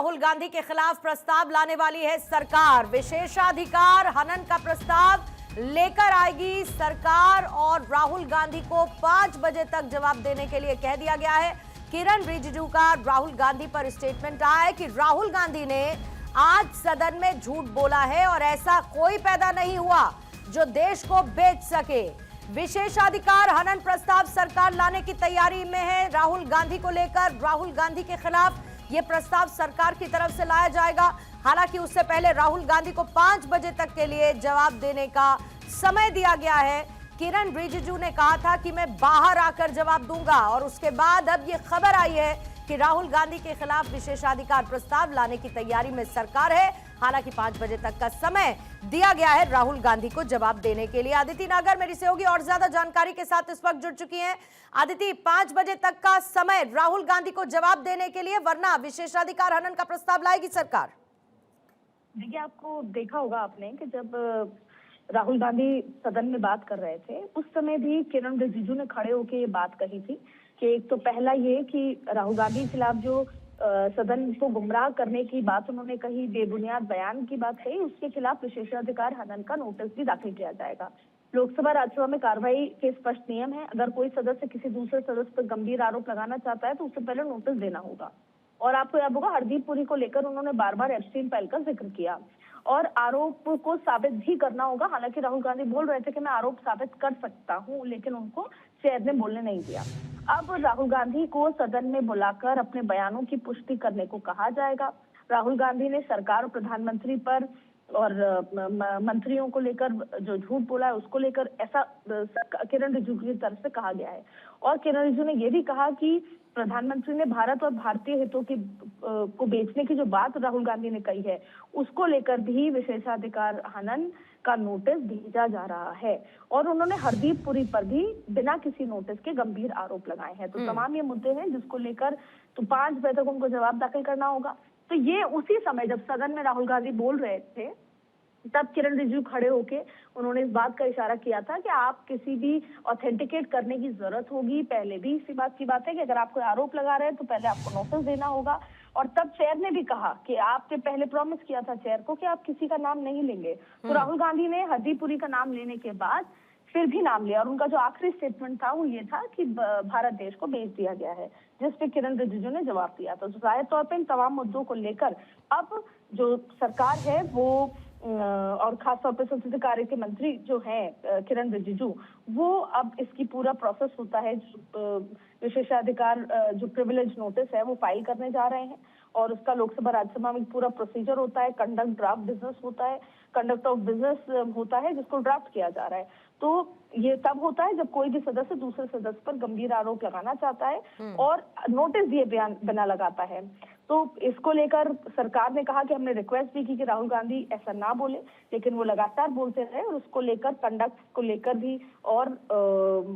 राहुल गांधी के खिलाफ प्रस्ताव लाने वाली है सरकार। विशेषाधिकार हनन का प्रस्ताव लेकर आएगी सरकार और राहुल गांधी को 5 बजे तक जवाब देने के लिए कह दिया गया है। किरण रिजिजू का राहुल गांधी पर स्टेटमेंट आया है कि राहुल गांधी ने आज सदन में झूठ बोला है और ऐसा कोई पैदा नहीं हुआ जो देश को बेच सके। विशेषाधिकार हनन प्रस्ताव सरकार लाने की तैयारी में है। राहुल गांधी को लेकर राहुल गांधी के खिलाफ यह प्रस्ताव सरकार की तरफ से लाया जाएगा। हालांकि उससे पहले राहुल गांधी को 5 बजे तक के लिए जवाब देने का समय दिया गया है। किरण रिजिजू ने कहा था कि मैं बाहर आकर जवाब दूंगा और उसके बाद अब यह खबर आई है कि राहुल गांधी के खिलाफ विशेषाधिकार प्रस्ताव लाने की तैयारी में सरकार है। हालांकि 5 बजे तक का समय दिया गया है राहुल गांधी को जवाब देने के लिए। अदिति नागर मेरी सहयोगी और ज्यादा जानकारी के साथ इस वक्त जुड़ चुकी हैं। अदिति, 5 बजे तक का समय राहुल गांधी को जवाब देने के लिए, वरना विशेषाधिकार हनन का प्रस्ताव लाएगी सरकार। देखिए, आपको देखा होगा आपने कि जब राहुल गांधी सदन में बात कर रहे थे उस समय भी किरण रिजिजू ने खड़े होकर ये बात कही थी कि एक तो पहला ये कि राहुल गांधी के खिलाफ जो सदन को गुमराह करने की बात उन्होंने कही, बेबुनियाद बयान की बात कही, उसके खिलाफ विशेषाधिकार हनन का नोटिस भी दाखिल किया जाएगा। लोकसभा राज्यसभा में कार्रवाई के स्पष्ट नियम है। अगर कोई सदस्य किसी दूसरे सदस्य पर गंभीर आरोप लगाना चाहता है तो उससे पहले नोटिस देना होगा। और आपको याद होगा हरदीप पुरी को लेकर उन्होंने बार बार एप्स्टीन फाइल का जिक्र किया और आरोप को साबित भी करना होगा। हालांकि राहुल गांधी बोल रहे थे कि मैं आरोप साबित कर सकता हूं, लेकिन उनको चेयर ने बोलने नहीं दिया। अब राहुल गांधी को सदन में बुलाकर अपने बयानों की पुष्टि करने को कहा जाएगा। राहुल गांधी ने सरकार और प्रधानमंत्री पर और मंत्रियों को लेकर जो झूठ बोला है उसको लेकर ऐसा किरण रिजिजू की तरफ से कहा गया है। और किरण रिजिजू ने यह भी कहा कि प्रधानमंत्री ने भारत और भारतीय हितों की को बेचने की जो बात राहुल गांधी ने कही है उसको लेकर भी विशेषाधिकार हनन का नोटिस भेजा जा रहा है। और उन्होंने हरदीप पुरी पर भी बिना किसी नोटिस के गंभीर आरोप लगाए हैं। तो तमाम ये मुद्दे हैं जिसको लेकर तो 5 बजे तक उनको जवाब दाखिल करना होगा। तो ये उसी समय जब सदन में राहुल गांधी बोल रहे थे तब किरण रिजिजू खड़े होके उन्होंने इस बात का इशारा किया था कि आप किसी भी ऑथेंटिकेट करने की जरूरत होगी। पहले भी इसी बात की बात है कि अगर आप कोई आरोप लगा रहे हैं तो पहले आपको नोटिस देना होगा। और तब चेयर ने भी कहा कि आपने पहले प्रॉमिस किया था चेयर को कि आप किसी का नाम नहीं लेंगे। तो राहुल गांधी ने हरदीप पुरी का नाम लेने के बाद फिर भी नाम लिया और उनका जो आखिरी स्टेटमेंट था वो ये था कि भारत देश को बेच दिया गया है, जिस पे किरण रिजिजू ने जवाब दिया। तो जाहिर तौर पर इन तमाम मुद्दों को लेकर अब जो सरकार है वो और खासतौर पर संसदीय कार्य के मंत्री जो हैं किरण रिजिजू, वो अब इसकी पूरा प्रोसेस होता है विशेषाधिकार जो प्रिविलेज नोटिस है वो फाइल करने जा रहे हैं और उसका लोकसभा राज्यसभा में पूरा प्रोसीजर होता है। कंडक्ट ड्राफ्ट बिजनेस होता है, कंडक्ट ऑफ बिजनेस होता है जिसको ड्राफ्ट किया जा रहा है। तो ये तब होता है जब कोई भी सदस्य दूसरे सदस्य पर गंभीर आरोप लगाना चाहता है और नोटिस दिए बिना लगाता है। तो इसको लेकर सरकार ने कहा कि हमने रिक्वेस्ट भी की कि राहुल गांधी ऐसा ना बोले, लेकिन वो लगातार बोलते रहे और उसको लेकर कंडक्ट को लेकर भी और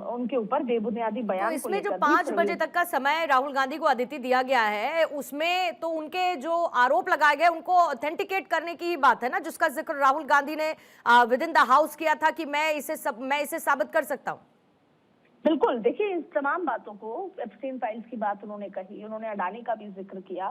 उनके ऊपर बेबुनियादी बयान तो इसमें जो 5 बजे तक का समय राहुल गांधी को अदिति दिया गया है उसमें तो उनके जो आरोप लगाए गए उनको ऑथेंटिकेट करने की ही बात है ना, जिसका जिक्र राहुल गांधी ने विद इन द हाउस किया था कि मैं इसे साबित कर सकता हूँ। बिल्कुल, देखिए इस तमाम बातों को एप्स्टीन फाइल्स की बात उन्होंने कही, उन्होंने अडानी का भी जिक्र किया।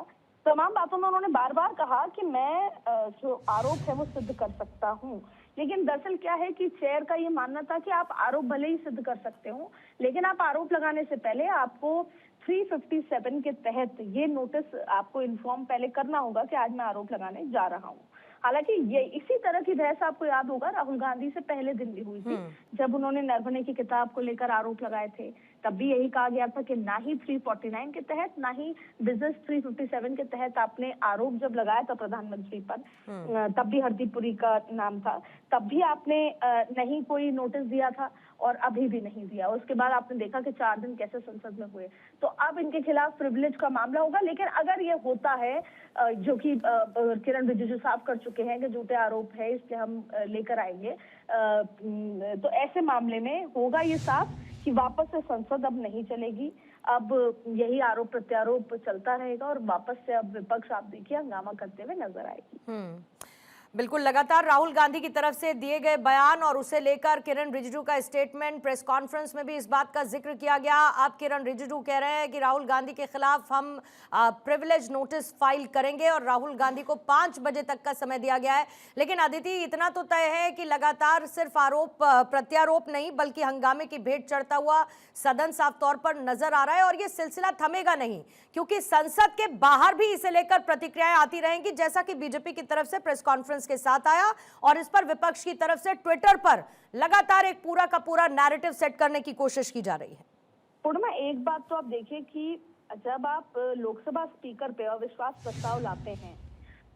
तमाम बातों में उन्होंने बार बार कहा कि मैं जो आरोप है वो सिद्ध कर सकता हूँ। लेकिन दरअसल क्या है कि चेयर का ये मानना था कि आप आरोप भले ही सिद्ध कर सकते हो, लेकिन आप आरोप लगाने से पहले आपको 357 के तहत ये नोटिस आपको इन्फॉर्म पहले करना होगा कि आज मैं आरोप लगाने जा रहा हूँ। हालांकि ये इसी तरह की बहस आपको याद होगा राहुल गांधी से पहले दिन भी हुई थी जब उन्होंने नरवणे की किताब को लेकर आरोप लगाए थे। तब भी यही कहा गया था कि ना ही 349 के तहत ना ही बिजनेस 357 के तहत आपने आरोप जब लगाया था प्रधानमंत्री पर, तब भी हरदीप पुरी का नाम था, तब भी आपने नहीं कोई नोटिस दिया था और अभी भी नहीं दिया। उसके बाद आपने देखा कि 4 दिन कैसे संसद में हुए। तो अब इनके खिलाफ प्रिविलेज का मामला होगा। लेकिन अगर ये होता है जो कि किरण रिजिजू साफ कर चुके हैं कि झूठे आरोप है इसलिए हम लेकर आएंगे, तो ऐसे मामले में होगा ये साफ कि वापस से संसद अब नहीं चलेगी। अब यही आरोप प्रत्यारोप चलता रहेगा और वापस से अब विपक्ष आप देखिए हंगामा करते हुए नजर आएगी। बिल्कुल, लगातार राहुल गांधी की तरफ से दिए गए बयान और उसे लेकर किरण रिजिजू का स्टेटमेंट, प्रेस कॉन्फ्रेंस में भी इस बात का जिक्र किया गया। अब किरण रिजिजू कह रहे हैं कि राहुल गांधी के खिलाफ हम प्रिविलेज नोटिस फाइल करेंगे और राहुल गांधी को 5 बजे तक का समय दिया गया है। लेकिन अदिति, इतना तो तय है कि लगातार सिर्फ आरोप प्रत्यारोप नहीं बल्कि हंगामे की भेंट चढ़ता हुआ सदन साफ तौर पर नजर आ रहा है और ये सिलसिला थमेगा नहीं, क्योंकि संसद के बाहर भी इसे लेकर प्रतिक्रियाएं आती रहेंगी, जैसा कि बीजेपी की तरफ से प्रेस कॉन्फ्रेंस के साथ आया और इस पर विपक्ष की तरफ से ट्विटर पर लगातार एक पूरा का पूरा नैरेटिव सेट करने की कोशिश की जा रही है। पूर्णिमा, एक बात तो आप देखिए कि जब आप लोकसभा स्पीकर पे अविश्वास प्रस्ताव लाते हैं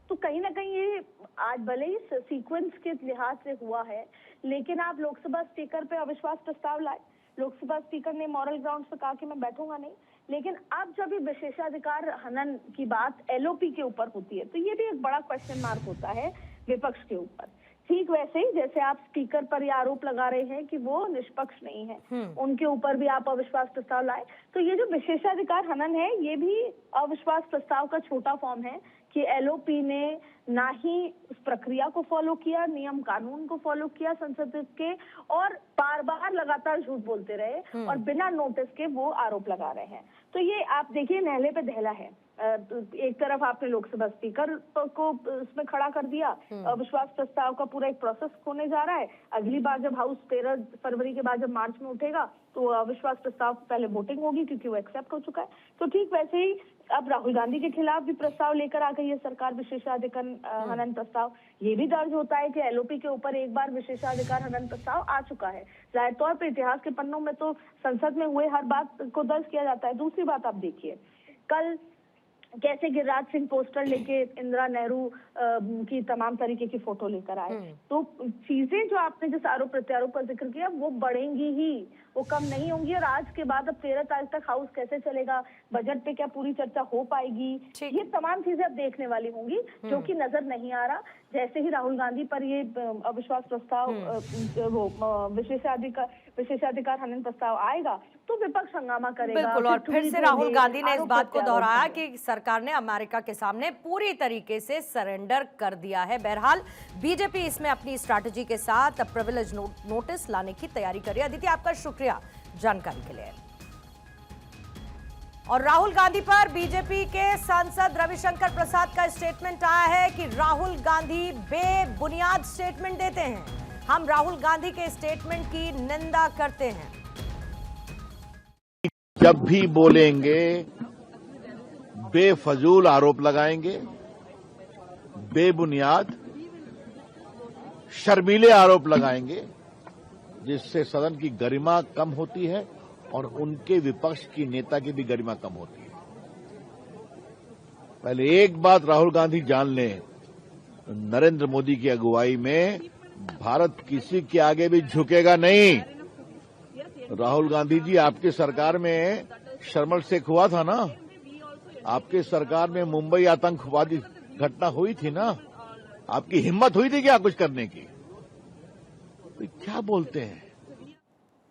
तो कहीं ना कहीं ये आज भले ही सीक्वेंस के लिहाज से हुआ है, लेकिन आप लोकसभा स्पीकर पे अविश्वास प्रस्ताव लाए, लोकसभा स्पीकर ने मॉरल ग्राउंड्स पे कहा कि मैं बैठूंगा नहीं, लेकिन अब जब ये विशेषाधिकार हनन की बात एलओपी के ऊपर होती है तो ये भी एक बड़ा क्वेश्चन मार्क होता है विपक्ष के ऊपर। ठीक वैसे ही जैसे आप स्पीकर पर ये आरोप लगा रहे हैं कि वो निष्पक्ष नहीं है, उनके ऊपर भी आप अविश्वास प्रस्ताव लाए, तो ये जो विशेषाधिकार हनन है ये भी अविश्वास प्रस्ताव का छोटा फॉर्म है कि एलओपी ने ना ही उस प्रक्रिया को फॉलो किया, नियम कानून को फॉलो किया संसद के, और बार बार लगातार झूठ बोलते रहे और बिना नोटिस के वो आरोप लगा रहे हैं। तो ये आप देखिए नहले पे दहला है। एक तरफ आपने लोकसभा स्पीकर को उसमें खड़ा कर दिया, अविश्वास प्रस्ताव का पूरा एक प्रोसेस होने जा रहा है। अगली बार जब हाउस 13 फरवरी के बाद जब मार्च में उठेगा तो अविश्वास प्रस्ताव पहले वोटिंग होगी क्योंकि वो एक्सेप्ट हो चुका है। तो ठीक वैसे ही अब राहुल गांधी के खिलाफ भी प्रस्ताव लेकर आ गई है सरकार, विशेषाधिकार हनन प्रस्ताव। ये भी दर्ज होता है कि एलओपी के ऊपर एक बार विशेषाधिकार हनन प्रस्ताव आ चुका है। जाहिर तौर पर इतिहास के पन्नों में तो संसद में हुए हर बात को दर्ज किया जाता है। दूसरी बात आप देखिए, कल कैसे गिरिराज सिंह पोस्टर लेके इंदिरा नेहरू की तमाम तरीके की फोटो लेकर आए। तो चीजें जो आपने जिस आरोप प्रत्यारोप का जिक्र किया वो बढ़ेंगी ही, वो कम नहीं होंगी। और आज के बाद अब 13 तारीख तक हाउस कैसे चलेगा, बजट पे क्या पूरी चर्चा हो पाएगी, ये तमाम चीजें अब देखने वाली होंगी, जो कि नजर नहीं आ रहा। जैसे ही राहुल गांधी पर ये अविश्वास प्रस्ताव वो विशेषाधिकार हनन प्रस्ताव आएगा तो विपक्ष हंगामा करेगा। बिल्कुल, और फिर से राहुल गांधी ने इस बात को दोहराया कि सरकार ने अमेरिका के सामने पूरी तरीके से सरेंडर कर दिया है। बहरहाल बीजेपी इसमें अपनी स्ट्रैटेजी के साथ प्रिविलेज नोटिस लाने की तैयारी कर रही है। अदिति, आपका शुक्रिया जानकारी के लिए। और राहुल गांधी पर बीजेपी के सांसद रविशंकर प्रसाद का स्टेटमेंट आया है कि राहुल गांधी बेबुनियाद स्टेटमेंट देते हैं। हम राहुल गांधी के स्टेटमेंट की निंदा करते हैं। जब भी बोलेंगे बेफजूल आरोप लगाएंगे, बेबुनियाद शर्मीले आरोप लगाएंगे, जिससे सदन की गरिमा कम होती है और उनके विपक्ष की नेता की भी गरिमा कम होती है। पहले एक बात राहुल गांधी जान लें, नरेंद्र मोदी की अगुवाई में भारत किसी के आगे भी झुकेगा नहीं। राहुल गांधी जी, आपकी सरकार में शर्मल शेख हुआ था ना, आपकी सरकार में मुंबई आतंकवादी घटना हुई थी ना, आपकी हिम्मत हुई थी क्या कुछ करने की? तो क्या बोलते हैं?